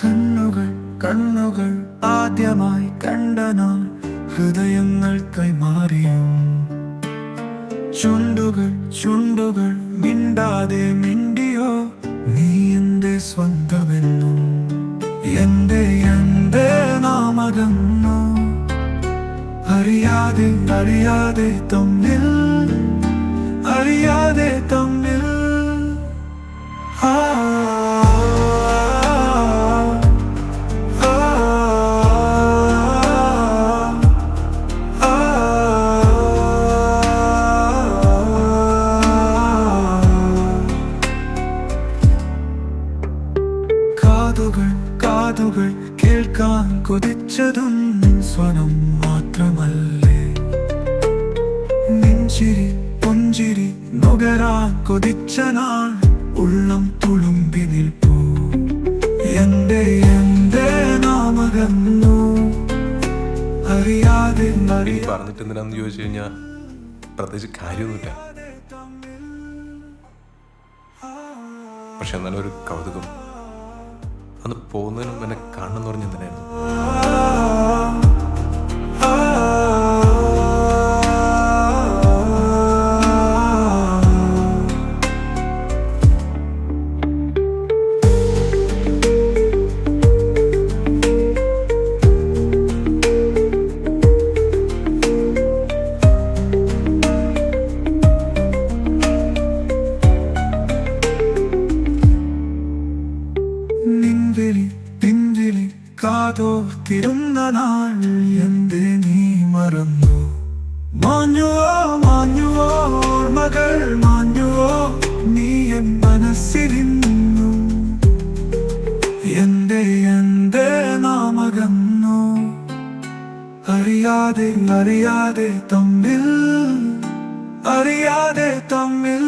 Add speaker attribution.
Speaker 1: കണ്ണുകൾ കണ്ണുകൾ ആദ്യമായി കണ്ട നാൾ ഹൃദയങ്ങൾ കൈമാറിയോ ചുണ്ടുകൾ ചുണ്ടുകൾ മിണ്ടാതെ മിണ്ടിയോ നീ എന്റെ സ്വന്തമെന്നും എന്റെ എന്റെ നാമകന്നു അറിയാതെ അറിയാതെ തമ്മിൽ അറിയാതെ തമ്മിൽ ആ കാതുകൾ കേൾക്കാൻ കൊതിച്ചതും സ്വനം മാത്രമല്ലേ നെഞ്ചിരി പുഞ്ചിരി നുകരാൻ കൊതിച്ച നാൾ ഉള്ളം തുളുമ്പി നിൽപ്പൂ എന്റെ എന്റെ നാമകന്നു അറിയാതെ
Speaker 2: പറഞ്ഞിട്ട് എന്തിനാന്ന് ചോദിച്ചു കഴിഞ്ഞാൽ പ്രത്യേകിച്ച് കാര്യമൊന്നുമില്ല. പക്ഷെ എന്നാലും ഒരു കൗതുകം അന്ന് പോകുന്നതിനും എന്നെ കാണണമെന്ന് പറഞ്ഞ് എന്തിനായിരുന്നു.
Speaker 1: പിഞ്ചിലി കാതോർത്തിരുന്ന നാൾ എന്തേ നീ മറന്നു മാഞ്ഞുവോ മാഞ്ഞുവോ ഓർമ്മകൾ മാഞ്ഞുവോ നീ എൻ മനസ്സിലിന്നു എന്റെ എന്റെ നാമകന്നു അറിയാതെ അറിയാതെ തമ്മിൽ അറിയാതെ തമ്മിൽ